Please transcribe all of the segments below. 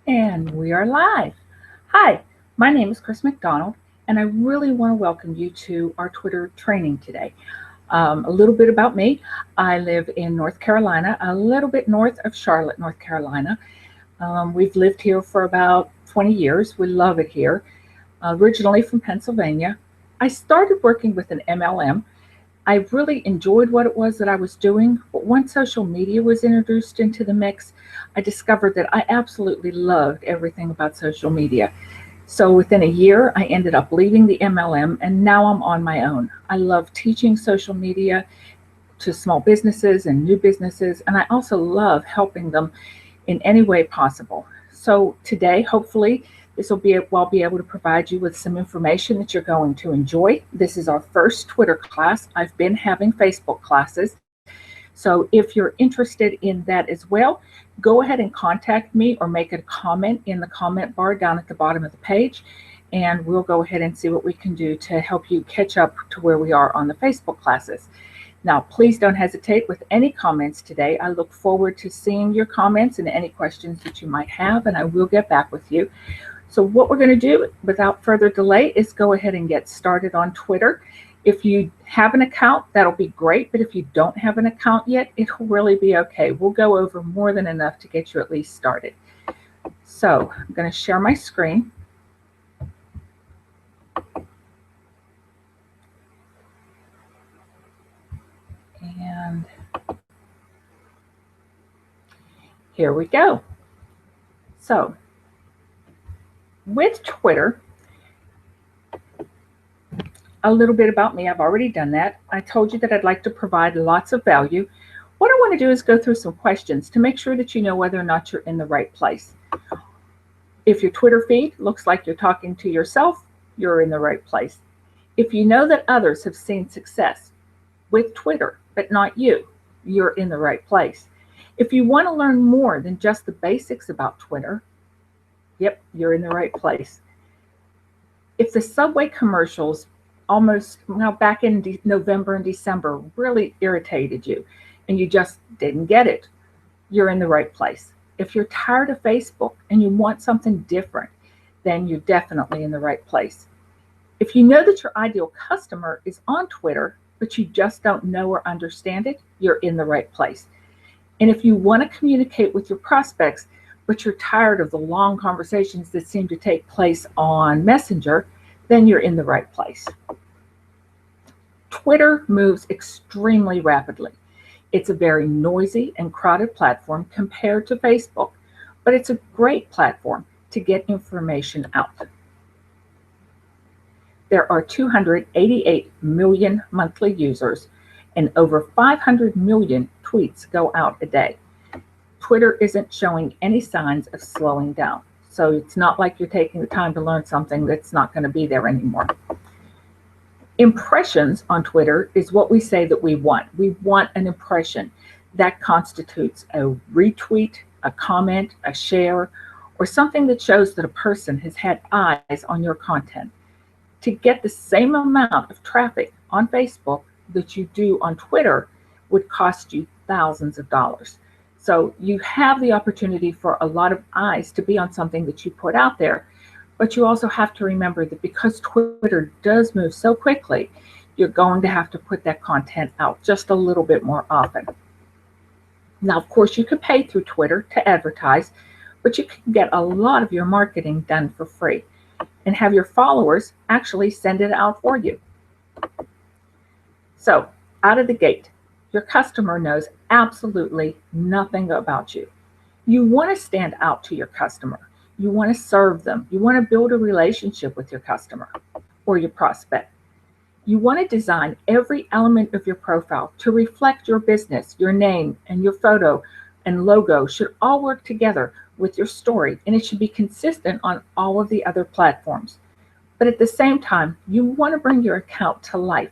And we are live. Hi, my name is Chris McDonald, and I really want to welcome you to our Twitter training today. A little bit about me. I live in North Carolina, a little bit north of Charlotte, North Carolina. We've lived here for about 20 years. We love it here. Originally from Pennsylvania. I started working with an MLM. I really enjoyed what it was that I was doing, but once social media was introduced into the mix, I discovered that I absolutely loved everything about social media. So within a year, I ended up leaving the MLM and now I'm on my own. I love teaching social media to small businesses and new businesses, and I also love helping them in any way possible. So today, hopefully, I'll be able to provide you with some information that you're going to enjoy. This is our first Twitter class. I've been having Facebook classes. So if you're interested in that as well, go ahead and contact me or make a comment in the comment bar down at the bottom of the page, and we'll go ahead and see what we can do to help you catch up to where we are on the Facebook classes. Now, please don't hesitate with any comments today. I look forward to seeing your comments and any questions that you might have, and I will get back with you. So what we're going to do without further delay is go ahead and get started on Twitter. If you have an account, that'll be great, but if you don't have an account yet, it'll really be okay. We'll go over more than enough to get you at least started. So I'm going to share my screen. And here we go. So with Twitter, a little bit about me. I've already done that. I told you that I'd like to provide lots of value. What I want to do is go through some questions to make sure that you know whether or not you're in the right place. If your Twitter feed looks like you're talking to yourself, you're in the right place. If you know that others have seen success with Twitter, but not you, you're in the right place. If you want to learn more than just the basics about Twitter, yep, you're in the right place. If the subway commercials back in November and December really irritated you and you just didn't get it, you're in the right place. If you're tired of Facebook and you want something different, then you're definitely in the right place. If you know that your ideal customer is on Twitter, but you just don't know or understand it, you're in the right place. And if you want to communicate with your prospects, but you're tired of the long conversations that seem to take place on Messenger, then you're in the right place. Twitter moves extremely rapidly. It's a very noisy and crowded platform compared to Facebook, but it's a great platform to get information out. There are 288 million monthly users and over 500 million tweets go out a day. Twitter isn't showing any signs of slowing down. So it's not like you're taking the time to learn something that's not going to be there anymore. Impressions on Twitter is what we say that we want. We want an impression that constitutes a retweet, a comment, a share, or something that shows that a person has had eyes on your content. To get the same amount of traffic on Facebook that you do on Twitter would cost you thousands of dollars. So you have the opportunity for a lot of eyes to be on something that you put out there, but you also have to remember that because Twitter does move so quickly, you're going to have to put that content out just a little bit more often. Now, of course, you can pay through Twitter to advertise, but you can get a lot of your marketing done for free and have your followers actually send it out for you. So, out of the gate, your customer knows absolutely nothing about you. You want to stand out to your customer. You want to serve them. You want to build a relationship with your customer or your prospect. You want to design every element of your profile to reflect your business. Your name and your photo and logo should all work together with your story, and it should be consistent on all of the other platforms. But at the same time, you want to bring your account to life.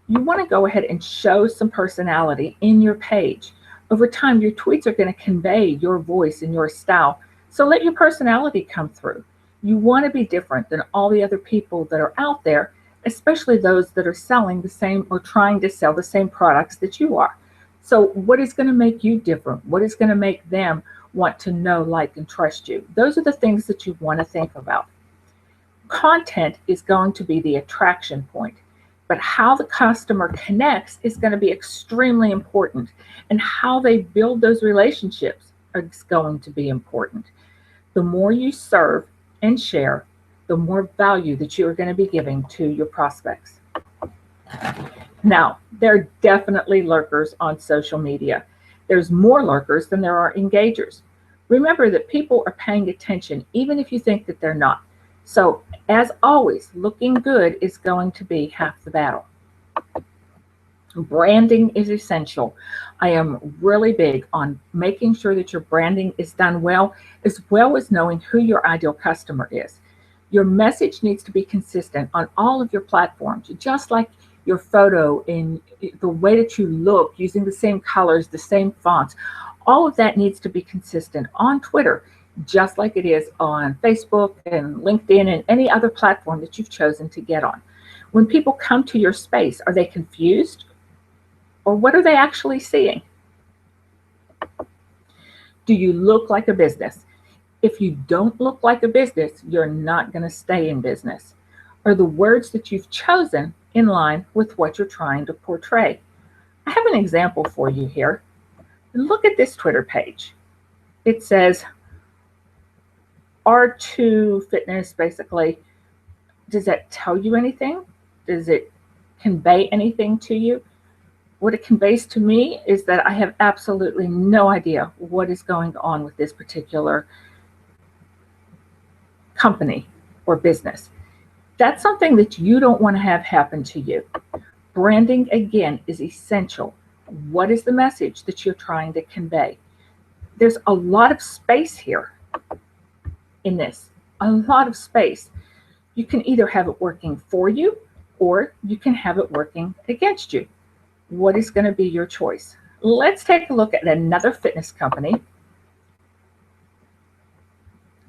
You want to go ahead and show some personality in your page. Over time, your tweets are going to convey your voice and your style. So let your personality come through. You want to be different than all the other people that are out there, especially those that are selling the same or trying to sell the same products that you are. So what is going to make you different? What is going to make them want to know, like, and trust you. Those are the things that you want to think about. Content is going to be the attraction point, but how the customer connects is going to be extremely important, and how they build those relationships is going to be important. The more you serve and share, the more value that you are going to be giving to your prospects. Now, there are definitely lurkers on social media. There's more lurkers than there are engagers. Remember that people are paying attention even if you think that they're not. So, as always, looking good is going to be half the battle. Branding is essential. I am really big on making sure that your branding is done well as knowing who your ideal customer is. Your message needs to be consistent on all of your platforms, just like your photo and the way that you look, using the same colors, the same fonts. All of that needs to be consistent on Twitter, just like it is on Facebook and LinkedIn and any other platform that you've chosen to get on. When people come to your space, are they confused? Or what are they actually seeing? Do you look like a business? If you don't look like a business, you're not going to stay in business. Are the words that you've chosen in line with what you're trying to portray? I have an example for you here. Look at this Twitter page. It says R2 Fitness, basically. Does that tell you anything? Does it convey anything to you? What it conveys to me is that I have absolutely no idea what is going on with this particular company or business. That's something that you don't want to have happen to you. Branding, again, is essential. What is the message that you're trying to convey? There's a lot of space here in this, a lot of space. You can either have it working for you or you can have it working against you. What is going to be your choice? Let's take a look at another fitness company.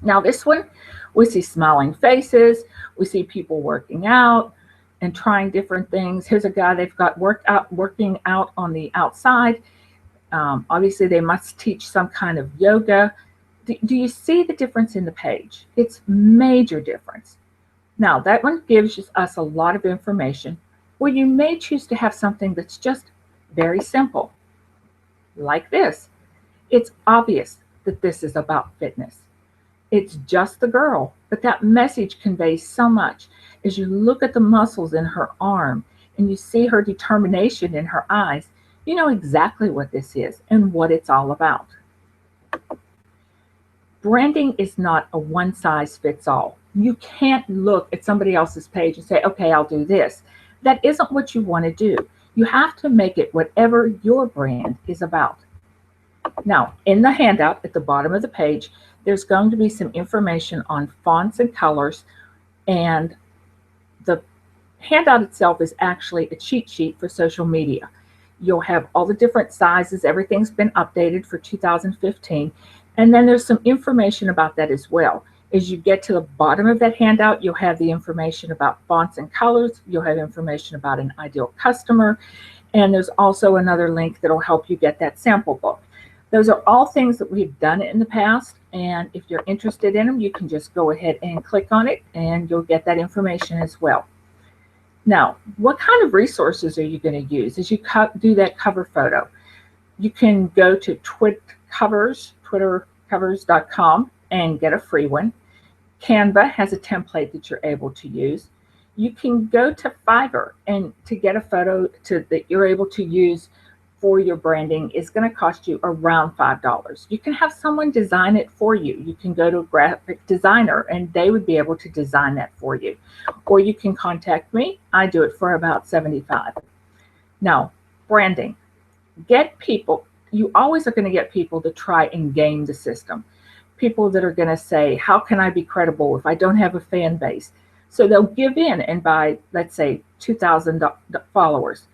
Now this one, we see smiling faces, we see people working out and trying different things. Here's a guy, they've got working out on the outside. Obviously they must teach some kind of yoga. Do you see the difference in the page? It's major difference. Now that one gives us a lot of information, where you may choose to have something that's just very simple, like this. It's obvious that this is about fitness. It's just the girl, but that message conveys so much. As you look at the muscles in her arm and you see her determination in her eyes, you know exactly what this is and what it's all about. Branding is not a one size fits all. You can't look at somebody else's page and say, okay, I'll do this. That isn't what you want to do. You have to make it whatever your brand is about. Now, in the handout at the bottom of the page, there's going to be some information on fonts and colors, and the handout itself is actually a cheat sheet for social media. You'll have all the different sizes. Everything's been updated for 2015, and then there's some information about that as well. As you get to the bottom of that handout, you'll have the information about fonts and colors. You'll have information about an ideal customer. And there's also another link that'll help you get that sample book. Those are all things that we've done in the past. And if you're interested in them, you can just go ahead and click on it and you'll get that information as well. Now, what kind of resources are you going to use as you do that cover photo? You can go to twittercovers.com and get a free one. Canva has a template that you're able to use. You can go to Fiverr, and to get a photo that you're able to use for your branding is going to cost you around $5. You can have someone design it for you. You can go to a graphic designer and they would be able to design that for you. Or you can contact me. I do it for about $75. Now, branding. Get people. You always are going to get people to try and game the system. People that are going to say, how can I be credible if I don't have a fan base? So they'll give in and buy, let's say, 2,000 followers.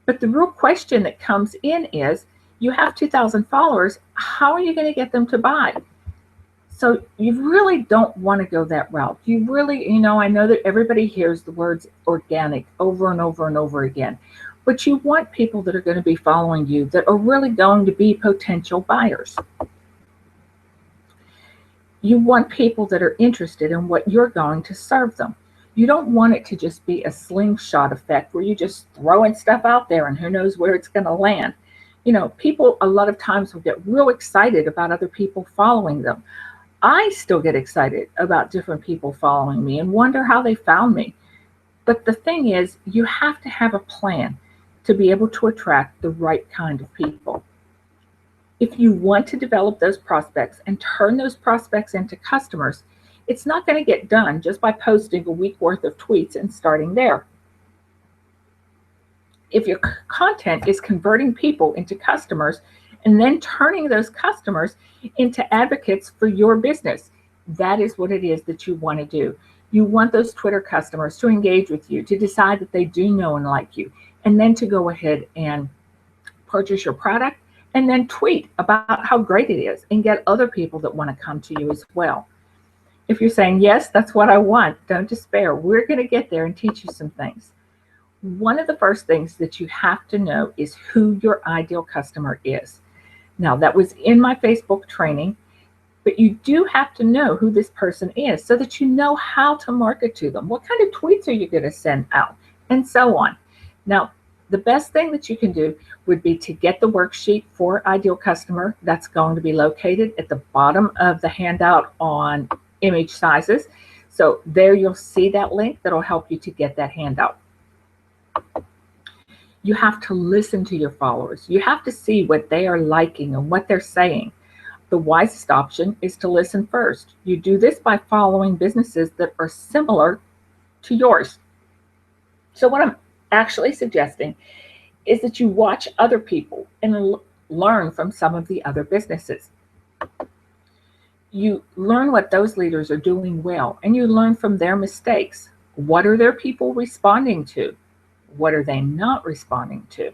But the real question that comes in is, you have 2,000 followers, how are you going to get them to buy? So you really don't want to go that route. You really, I know that everybody hears the words organic over and over and over again, but you want people that are going to be following you that are really going to be potential buyers. You want people that are interested in what you're going to serve them. You don't want it to just be a slingshot effect where you just throwing stuff out there and who knows where it's going to land. People a lot of times will get real excited about other people following them. I still get excited about different people following me and wonder how they found me. But the thing is, you have to have a plan to be able to attract the right kind of people. If you want to develop those prospects and turn those prospects into customers, it's not going to get done just by posting a week worth of tweets and starting there. If your content is converting people into customers and then turning those customers into advocates for your business, that is what it is that you want to do. You want those Twitter customers to engage with you, to decide that they do know and like you, and then to go ahead and purchase your product and then tweet about how great it is and get other people that want to come to you as well. If you're saying, yes, that's what I want, don't despair. We're going to get there and teach you some things. One of the first things that you have to know is who your ideal customer is. Now, that was in my Facebook training, but you do have to know who this person is so that you know how to market to them. What kind of tweets are you going to send out? And so on. Now, the best thing that you can do would be to get the worksheet for ideal customer. That's going to be located at the bottom of the handout on image sizes. So there you'll see that link that'll help you to get that handout. You have to listen to your followers. You have to see what they are liking and what they're saying. The wisest option is to listen first. You do this by following businesses that are similar to yours. So what I'm actually suggesting is that you watch other people and learn from some of the other businesses. You learn what those leaders are doing well, and you learn from their mistakes. What are their people responding to? What are they not responding to?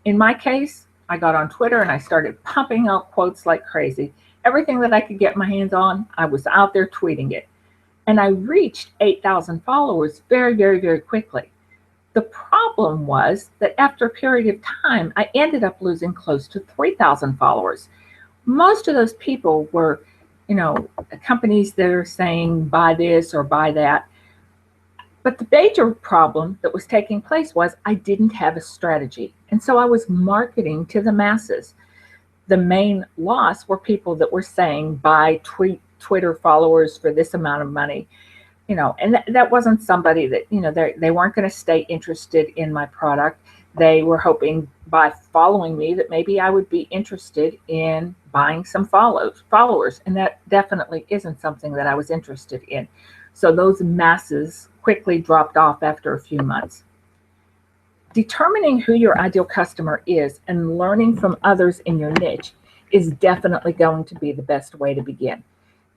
In my case, I got on Twitter and I started pumping out quotes like crazy. Everything that I could get my hands on, I was out there tweeting it. And I reached 8,000 followers very, very, very quickly. The problem was that after a period of time, I ended up losing close to 3,000 followers. Most of those people were, companies that are saying buy this or buy that. But the major problem that was taking place was I didn't have a strategy. And so I was marketing to the masses. The main loss were people that were saying buy Twitter followers for this amount of money. And that wasn't somebody that, they weren't going to stay interested in my product. They were hoping by following me that maybe I would be interested in buying some followers. And that definitely isn't something that I was interested in. So those masses quickly dropped off after a few months. Determining who your ideal customer is and learning from others in your niche is definitely going to be the best way to begin.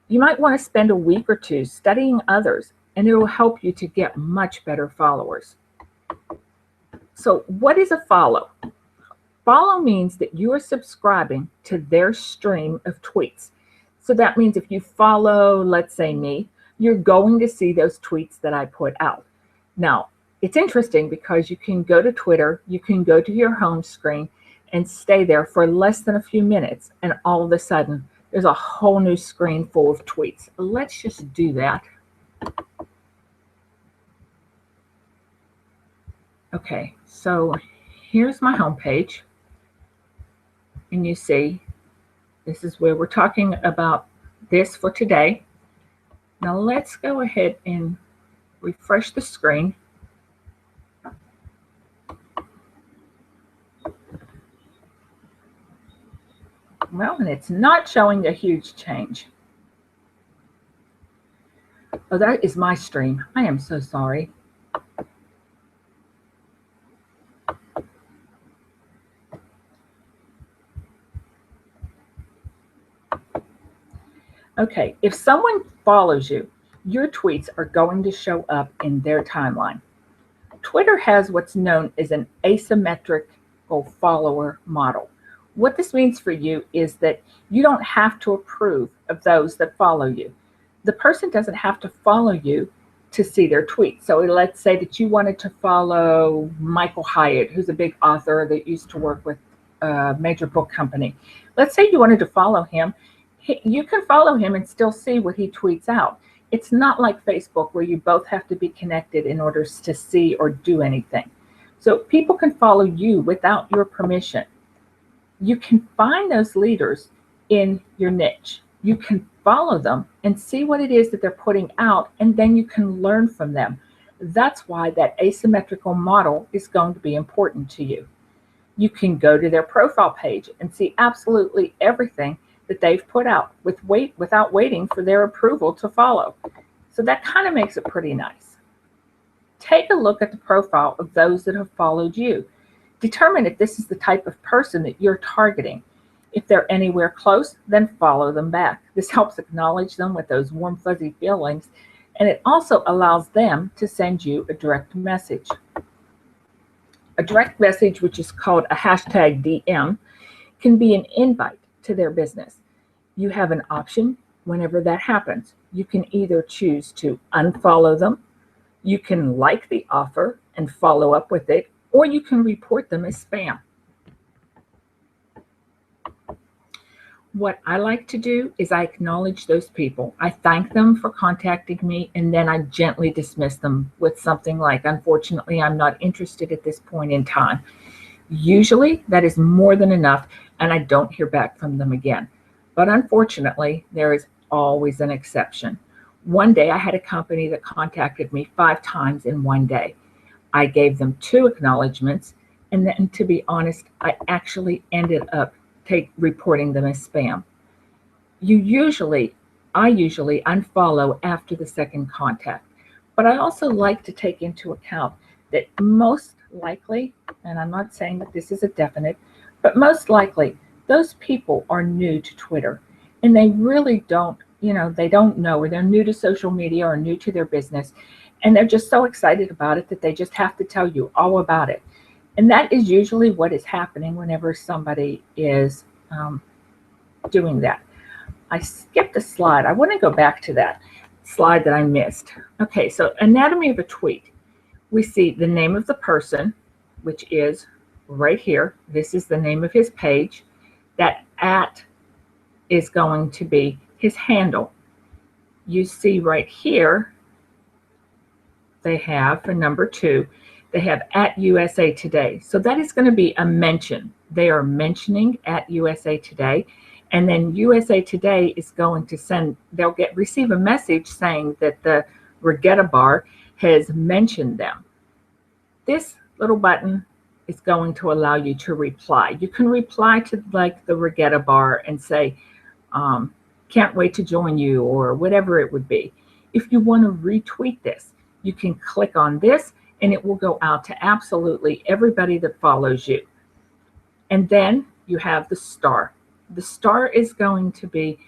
You might want to spend a week or two studying others, and it will help you to get much better followers. So what is a follow? Follow means that you are subscribing to their stream of tweets. So that means if you follow, let's say me, you're going to see those tweets that I put out. Now, it's interesting because you can go to Twitter, you can go to your home screen and stay there for less than a few minutes, and all of a sudden, there's a whole new screen full of tweets. Let's just do that. Okay, so here's my home page. And you see, this is where we're talking about this for today. Now let's go ahead and refresh the screen. Well, and it's not showing a huge change. Oh, that is my stream. I am so sorry. Okay, if someone follows you, your tweets are going to show up in their timeline. Twitter has what's known as an asymmetrical follower model. What this means for you is that you don't have to approve of those that follow you. The person doesn't have to follow you to see their tweets. So let's say that you wanted to follow Michael Hyatt, who's a big author that used to work with a major book company. Let's say you wanted to follow him. You can follow him and still see what he tweets out. It's not like Facebook where you both have to be connected in order to see or do anything. So people can follow you without your permission. You can find those leaders in your niche. You can follow them and see what it is that they're putting out, and then you can learn from them. That's why that asymmetrical model is going to be important to you. You can go to their profile page and see absolutely everything that they've put out without waiting for their approval to follow. So that kind of makes it pretty nice. Take a look at the profile of those that have followed you. Determine if this is the type of person that you're targeting. If they're anywhere close, then follow them back. This helps acknowledge them with those warm, fuzzy feelings, and it also allows them to send you a direct message. A direct message, which is called a hashtag DM, can be an invite to their business. You have an option whenever that happens. You can either choose to unfollow them, you can like the offer and follow up with it, or you can report them as spam. What I like to do is I acknowledge those people. I thank them for contacting me, and then I gently dismiss them with something like, unfortunately, I'm not interested at this point in time. Usually that is more than enough, and I don't hear back from them again. But unfortunately, there is always an exception. One day I had a company that contacted me 5 times in one day. I gave them 2 acknowledgments, and then, to be honest, I actually ended up reporting them as spam. I usually unfollow after the second contact, but I also like to take into account that most likely, and I'm not saying that this is a definite, but most likely those people are new to Twitter, and they really don't, they don't know, or they're new to social media or new to their business, and they're just so excited about it that they just have to tell you all about it. And that is usually what is happening whenever somebody is doing that. I skipped a slide. I want to go back to that slide that I missed. Okay, so anatomy of a tweet. We see the name of the person, which is right here. This is the name of his page. That @ is going to be his handle. You see right here, they have, for number 2, they have @USA Today. So that is going to be a mention. They are mentioning @USA Today. And then USA Today is going to receive a message saying that the Regatta Bar has mentioned them. This little button is going to allow you to reply. You can reply to like the Regatta Bar and say, can't wait to join you, or whatever it would be. If you want to retweet this, you can click on this and it will go out to absolutely everybody that follows you. And then you have the star. The star is going to be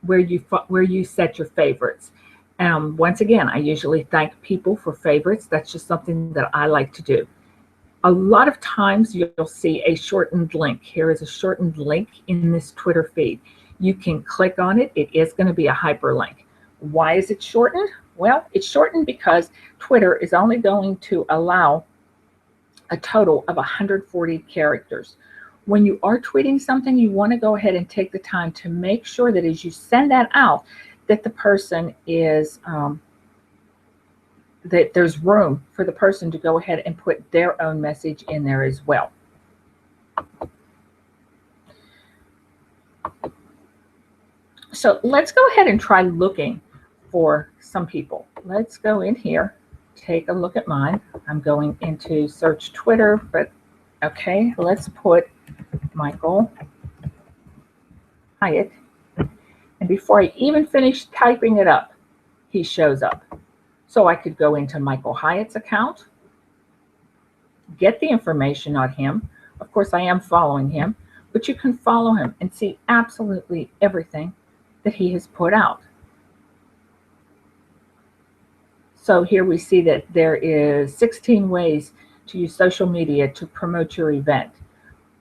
where you set your favorites. Once again, I usually thank people for favorites. That's just something that I like to do. A lot of times you'll see a shortened link. Here is a shortened link in this Twitter feed. You can click on it. It is going to be a hyperlink. Why is it shortened? Well, it's shortened because Twitter is only going to allow a total of 140 characters. When you are tweeting something, you want to go ahead and take the time to make sure that as you send that out, that the person is, that there's room for the person to go ahead and put their own message in there as well. So let's go ahead and try looking for some people. Let's go in here, take a look at mine. I'm going into search Twitter, but okay, let's put Michael Hyatt. And before I even finish typing it up, he shows up. So I could go into Michael Hyatt's account, get the information on him. Of course, I am following him, but you can follow him and see absolutely everything that he has put out. So here we see that there is 16 ways to use social media to promote your event,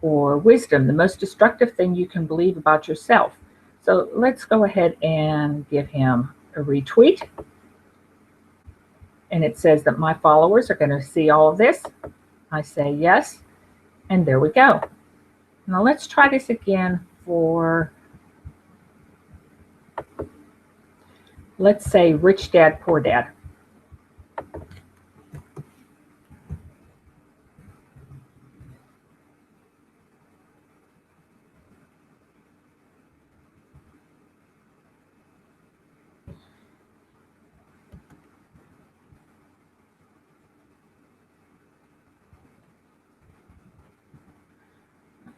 or wisdom, the most destructive thing you can believe about yourself. So let's go ahead and give him a retweet. And it says that my followers are going to see all of this. I say yes, and there we go. Now let's try this again for Let's say Rich Dad, Poor Dad.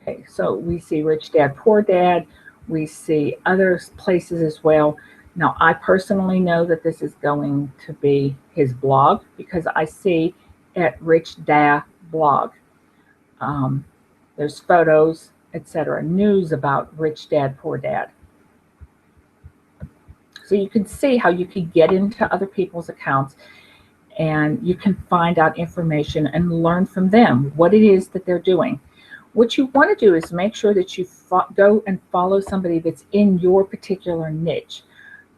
Okay, so we see Rich Dad, Poor Dad. We see other places as well. Now, I personally know that this is going to be his blog because I see at Rich Dad blog. Um, there's photos, etc., news about Rich Dad, Poor Dad. So you can see how you can get into other people's accounts and you can find out information and learn from them what it is that they're doing. What you want to do is make sure that you go and follow somebody that's in your particular niche.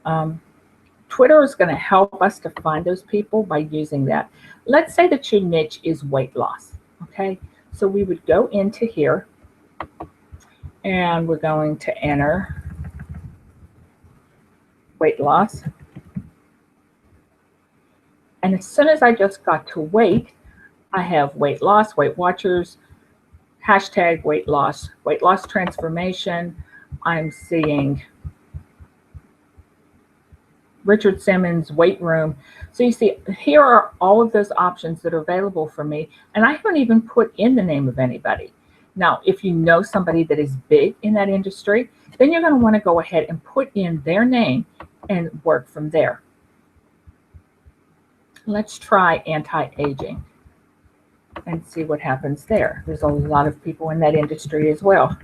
Um, Twitter is going to help us to find those people by using that. Let's say that your niche is weight loss. Okay, so we would go into here and we're going to enter weight loss. And as soon as I just got to weight, I have weight loss, Weight Watchers, hashtag weight loss transformation. I'm seeing Richard Simmons weight room. So you see, here are all of those options that are available for me. And I haven't even put in the name of anybody. Now, if you know somebody that is big in that industry, then you're going to want to go ahead and put in their name and work from there. Let's try anti-aging and see what happens there. There's a lot of people in that industry as well.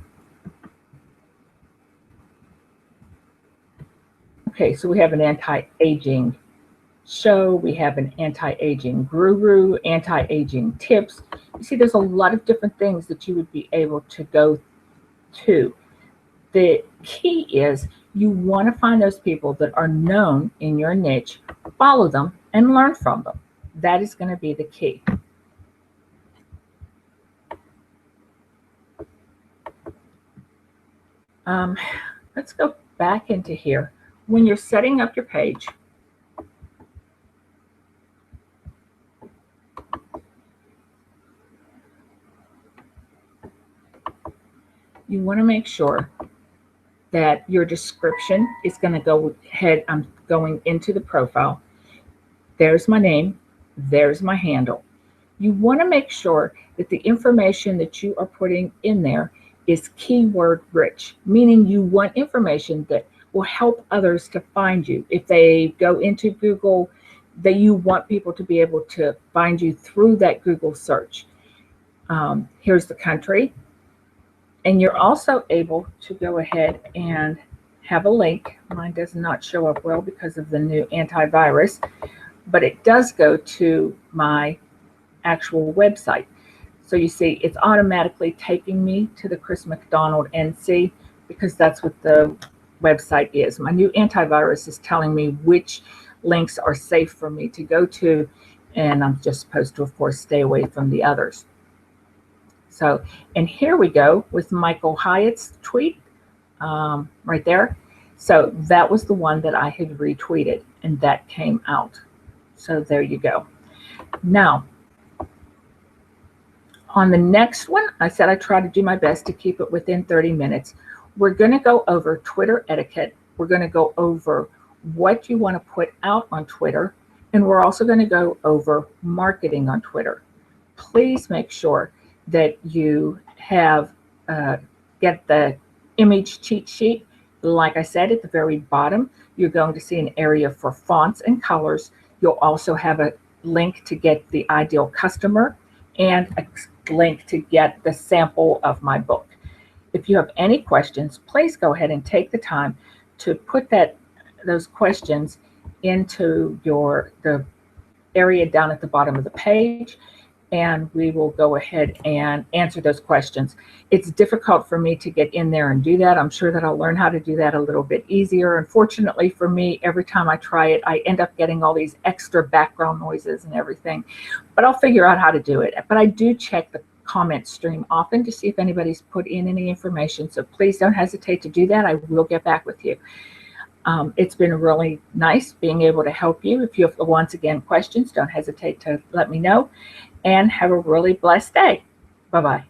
Okay, so we have an anti-aging show, we have an anti-aging guru, anti-aging tips. You see, there's a lot of different things that you would be able to go to. The key is you want to find those people that are known in your niche, follow them, and learn from them. That is going to be the key. Let's go back into here. When you're setting up your page, you want to make sure that your description is going to go ahead. I'm going into the profile. There's my name. There's my handle. You want to make sure that the information that you are putting in there is keyword rich, meaning you want information that will help others to find you. If they go into Google, that you want people to be able to find you through that Google search. Here's the country. And you're also able to go ahead and have a link. Mine does not show up well because of the new antivirus, but it does go to my actual website. So you see, it's automatically taking me to the Chris McDonald NC because that's what the website is. My new antivirus is telling me which links are safe for me to go to, and I'm just supposed to, of course, stay away from the others. So, and here we go with Michael Hyatt's tweet right there. So that was the one that I had retweeted, and that came out. So there you go. Now, on the next one, I said I try to do my best to keep it within 30 minutes. We're going to go over Twitter etiquette. We're going to go over what you want to put out on Twitter, and we're also going to go over marketing on Twitter. Please make sure that you have get the image cheat sheet. Like I said, at the very bottom, you're going to see an area for fonts and colors. You'll also have a link to get the ideal customer and a link to get the sample of my book. If you have any questions, please go ahead and take the time to put those questions into the area down at the bottom of the page, and we will go ahead and answer those questions. It's difficult for me to get in there and do that. I'm sure that I'll learn how to do that a little bit easier. Unfortunately for me, every time I try it, I end up getting all these extra background noises and everything, but I'll figure out how to do it. But I do check the comment stream often to see if anybody's put in any information, so please don't hesitate to do that. I will get back with you. It's been really nice being able to help you. If you have, once again, questions, don't hesitate to let me know, and have a really blessed day. Bye-bye.